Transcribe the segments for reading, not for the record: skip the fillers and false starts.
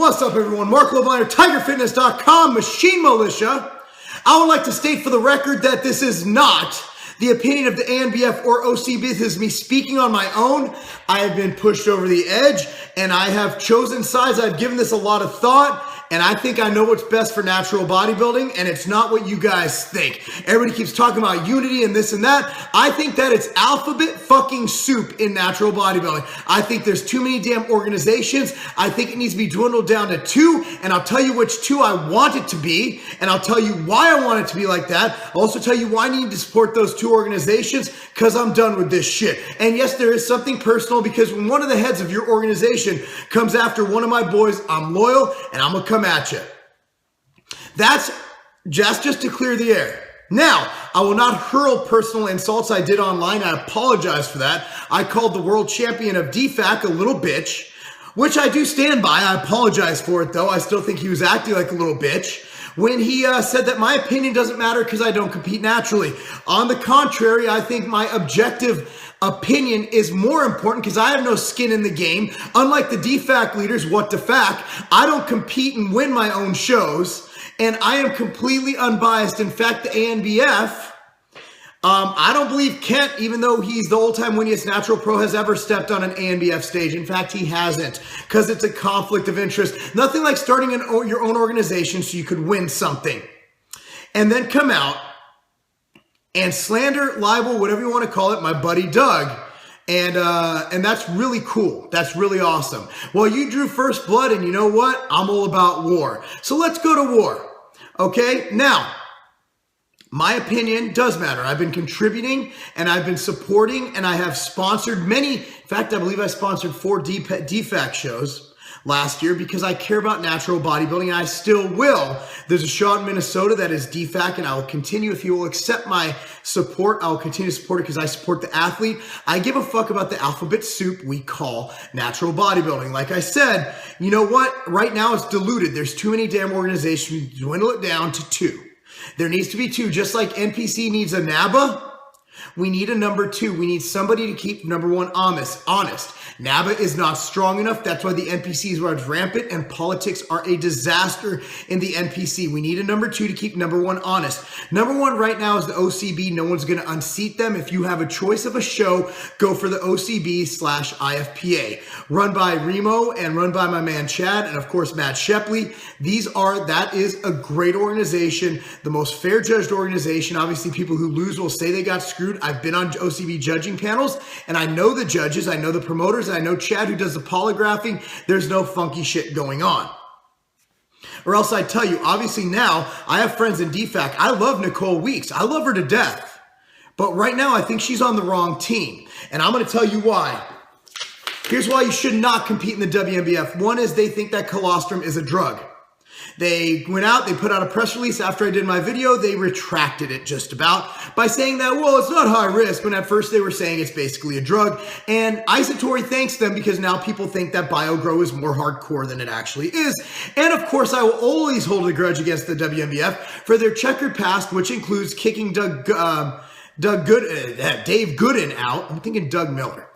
What's up, everyone? Marc Lobliner, TigerFitness.com, Machine Militia. I would like to state for the record that this is not the opinion of the ANBF or OCB. This is me speaking on my own. I have been pushed over the edge, and I have chosen sides. I've given this a lot of thought, and I think I know what's best for natural bodybuilding, and it's not what you guys think. Everybody keeps talking about unity and this and that. I think that it's alphabet fucking soup in natural bodybuilding. I think there's too many damn organizations. I think it needs to be dwindled down to two, and I'll tell you which two I want it to be, and I'll tell you why I want it to be like that. I'll also tell you why I need to support those two organizations, because I'm done with this shit. And yes, there is something personal, because when one of the heads of your organization comes after one of my boys, I'm loyal, and I'm gonna come at you. That's just to clear the air. Now, I will not hurl personal insults I did online. I apologize for that. I called the world champion of DFAC a little bitch, which I do stand by. I apologize for it, though. I still think he was acting like a little bitch when he said that my opinion doesn't matter because I don't compete naturally. On the contrary, I think my objective opinion is more important because I have no skin in the game. Unlike the DFAC leaders, what the fact, I don't compete and win my own shows, and I am completely unbiased. In fact, the ANBF, I don't believe Kent, even though he's the all-time winningest natural pro, has ever stepped on an ANBF stage. In fact, he hasn't, because it's a conflict of interest. Nothing like starting your own organization so you could win something and then come out and slander, libel, whatever you want to call it, my buddy Doug. And that's really cool. That's really awesome. Well, you drew first blood, and you know what? I'm all about war. So let's go to war. Okay? Now, my opinion does matter. I've been contributing, and I've been supporting, and I have sponsored many. In fact, I believe I sponsored 4 DFAC shows last year because I care about natural bodybuilding, and I still will. There's a show in Minnesota that is DFAC, and I will continue. If you will accept my support, I will continue to support it because I support the athlete. I give a fuck about the alphabet soup we call natural bodybuilding. Like I said, you know what? Right now it's diluted. There's too many damn organizations. We dwindle it down to 2. There needs to be 2, just like NPC needs a NABA. We need a number 2. We need somebody to keep number 1 honest. NABA is not strong enough. That's why the NPCs runs rampant, and politics are a disaster in the NPC. We need a number 2 to keep number 1 honest. Number 1 right now is the OCB. No one's going to unseat them. If you have a choice of a show, go for the OCB/IFPA. Run by Remo and run by my man Chad, and of course Matt Shepley. That is a great organization, the most fair judged organization. Obviously, people who lose will say they got screwed. I've been on OCB judging panels, and I know the judges, I know the promoters, and I know Chad who does the polygraphing. There's no funky shit going on. Or else I tell you, obviously now, I have friends in DFAC. I love Nicole Weeks. I love her to death. But right now, I think she's on the wrong team. And I'm going to tell you why. Here's why you should not compete in the WNBF. One is they think that colostrum is a drug. They went out, they put out a press release after I did my video. They retracted it just about by saying that, well, it's not high risk, when at first they were saying it's basically a drug. And Isotori thanks them because now people think that BioGrow is more hardcore than it actually is. And of course, I will always hold a grudge against the WNBF for their checkered past, which includes kicking Dave Gooden out. I'm thinking Doug Miller.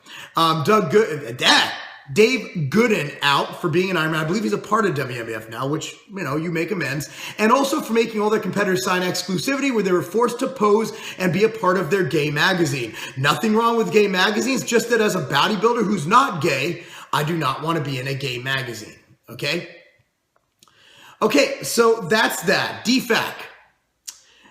Dave Gooden out for being an Ironman. I believe he's a part of WNBF now, which, you know, you make amends. And also for making all their competitors sign exclusivity where they were forced to pose and be a part of their gay magazine. Nothing wrong with gay magazines, just that as a bodybuilder who's not gay, I do not want to be in a gay magazine, okay? Okay, so that's that. DFAC.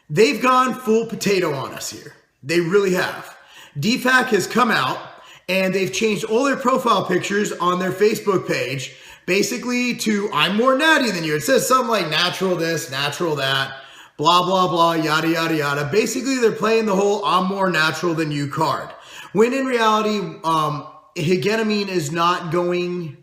They've gone full potato on us here. They really have. DFAC has come out, and they've changed all their profile pictures on their Facebook page, basically to, I'm more natty than you. It says something like natural this, natural that, blah, blah, blah, yada, yada, yada. Basically, they're playing the whole I'm more natural than you card. When in reality, hegemone is not going,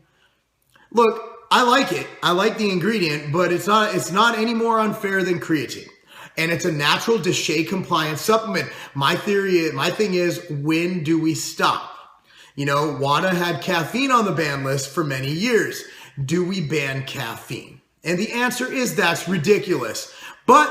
look, I like it. I like the ingredient, but it's not any more unfair than creatine. And it's a natural DSHEA compliant supplement. My thing is, when do we stop? You know, WADA had caffeine on the ban list for many years. Do we ban caffeine? And the answer is that's ridiculous. But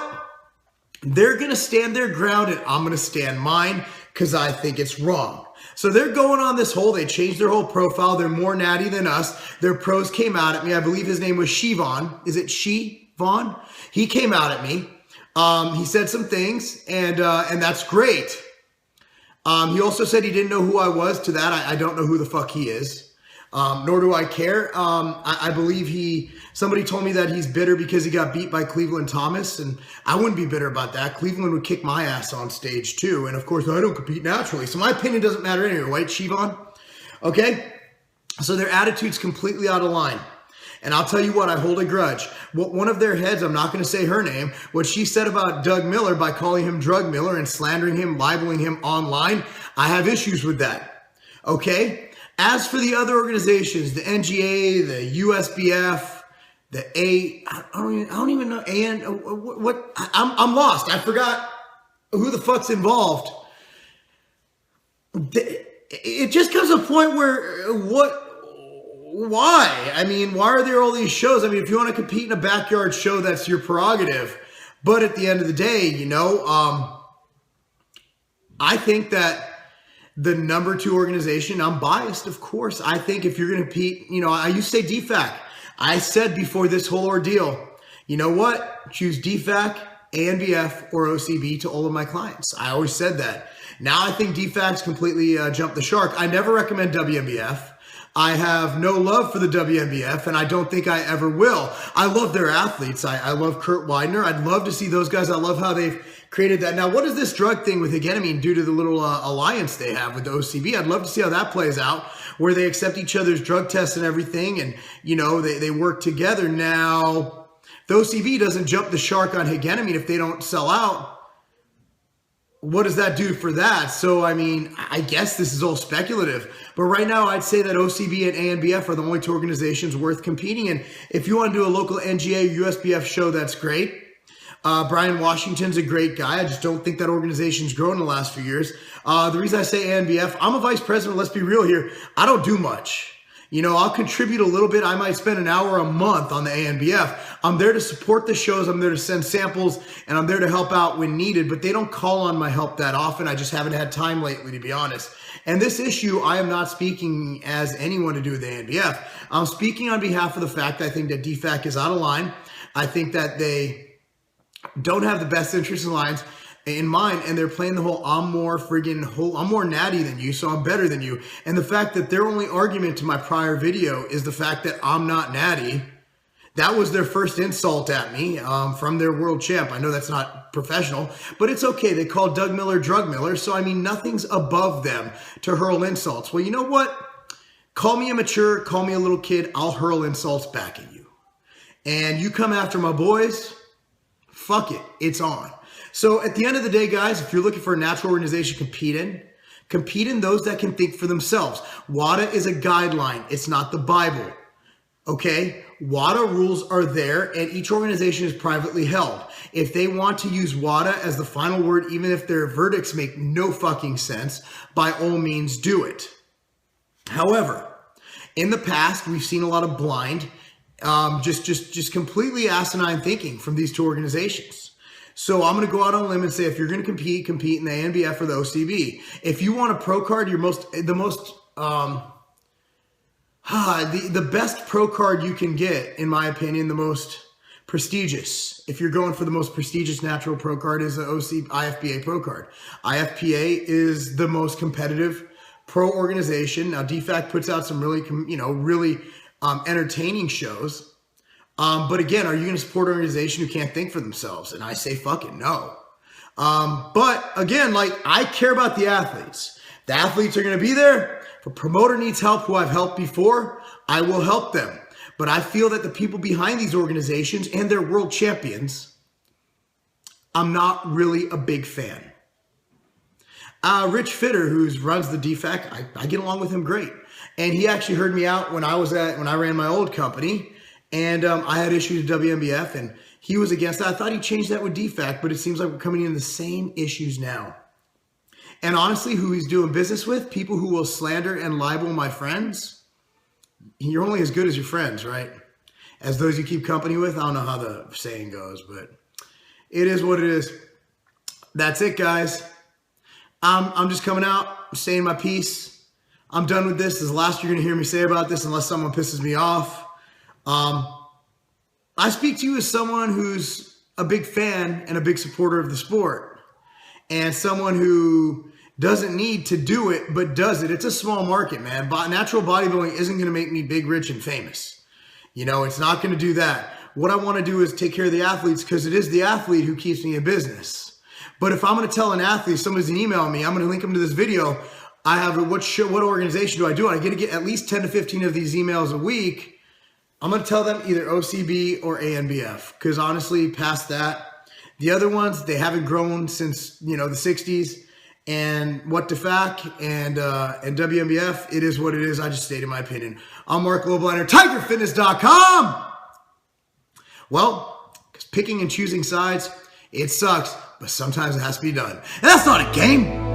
they're going to stand their ground, and I'm going to stand mine, because I think it's wrong. So they're going on this whole, they changed their whole profile. They're more natty than us. Their pros came out at me. I believe his name was Shivon. Is it Shivon? He came out at me. He said some things, and that's great. He also said he didn't know who I was. To that, I don't know who the fuck he is. Nor do I care. I believe somebody told me that he's bitter because he got beat by Cleveland Thomas, and I wouldn't be bitter about that. Cleveland would kick my ass on stage too, and of course I don't compete naturally, so my opinion doesn't matter anyway, right, Shivon? Okay? So their attitude's completely out of line. And I'll tell you what, I hold a grudge. One of their heads, I'm not going to say her name, what she said about Doug Miller by calling him Drug Miller and slandering him, libeling him online, I have issues with that. Okay? As for the other organizations, the NGA, the USBF, the I don't even know, and what, I'm lost. I forgot who the fuck's involved. It just comes to a point where, why? I mean, why are there all these shows? I mean, if you want to compete in a backyard show, that's your prerogative. But at the end of the day, you know, I think that the number 2 organization, I'm biased, of course. I think if you're going to compete, you know, I used to say DFAC. I said before this whole ordeal, you know what? Choose DFAC, ANBF, or OCB to all of my clients. I always said that. Now I think DFAC's completely jumped the shark. I never recommend WNBF. I have no love for the WNBF, and I don't think I ever will. I love their athletes. I love Kurt Widener. I'd love to see those guys. I love how they've created that. Now, what does this drug thing with Hegemony do to the little alliance they have with the OCB? I'd love to see how that plays out, where they accept each other's drug tests and everything, and, you know, they work together. Now, the OCB doesn't jump the shark on Hegemony if they don't sell out. What does that do for that? So, I mean, I guess this is all speculative. But right now, I'd say that OCB and ANBF are the only 2 organizations worth competing. And if you want to do a local NGA or USBF show, that's great. Brian Washington's a great guy. I just don't think that organization's grown in the last few years. The reason I say ANBF, I'm a vice president. Let's be real here. I don't do much. You know, I'll contribute a little bit. I might spend an hour a month on the ANBF. I'm there to support the shows. I'm there to send samples, and I'm there to help out when needed. But they don't call on my help that often. I just haven't had time lately, to be honest. And this issue, I am not speaking as anyone to do with the ANBF. I'm speaking on behalf of the fact I think that DFAC is out of line. I think that they don't have the best interests in mind, and they're playing the whole I'm more natty than you, so I'm better than you. And the fact that their only argument to my prior video is the fact that I'm not natty, that was their first insult at me from their world champ. I know that's not professional, but it's okay. They called Doug Miller Drug Miller, so I mean, nothing's above them to hurl insults. Well, you know what? Call me immature, call me a little kid, I'll hurl insults back at you. And you come after my boys, fuck it, it's on. So at the end of the day, guys, if you're looking for a natural organization to compete in those that can think for themselves. WADA is a guideline. It's not the Bible. Okay? WADA rules are there, and each organization is privately held. If they want to use WADA as the final word, even if their verdicts make no fucking sense, by all means do it. However, in the past, we've seen a lot of blind, just completely asinine thinking from these 2 organizations. So I'm going to go out on a limb and say, if you're going to compete in the ANBF or the OCB. If you want a pro card, the best pro card you can get, in my opinion, the most prestigious. If you're going for the most prestigious natural pro card, is the IFBA pro card. IFPA is the most competitive pro organization. Now, DFAC puts out some really entertaining shows. But again, are you going to support an organization who can't think for themselves? And I say, fucking no. But again, like, I care about the athletes. The athletes are going to be there. If a promoter needs help who I've helped before, I will help them. But I feel that the people behind these organizations and their world champions, I'm not really a big fan. Rich Fitter, who runs the DFAC, I get along with him great. And he actually heard me out when I ran my old company. And I had issues with WNBF, and he was against that. I thought he changed that with DFAC, but it seems like we're coming into the same issues now. And honestly, who he's doing business with, people who will slander and libel my friends, you're only as good as your friends, right? As those you keep company with. I don't know how the saying goes, but it is what it is. That's it, guys. I'm just coming out, saying my piece. I'm done with this. This is the last you're going to hear me say about this unless someone pisses me off. I speak to you as someone who's a big fan and a big supporter of the sport, and someone who doesn't need to do it, but does it. It's a small market, man. Natural bodybuilding isn't going to make me big, rich, and famous. You know, it's not going to do that. What I want to do is take care of the athletes, because it is the athlete who keeps me in business. But if I'm going to tell an athlete, somebody's going to email me, I'm going to link them to this video. I have what organization do I do? I get to get at least 10 to 15 of these emails a week. I'm going to tell them either OCB or ANBF, because honestly, past that, the other ones, they haven't grown since, the 60s. And what the fact and WNBF, it is what it is. I just stated my opinion. I'm Marc Lobliner, TigerFitness.com. Well, because picking and choosing sides, it sucks, but sometimes it has to be done. And that's not a game.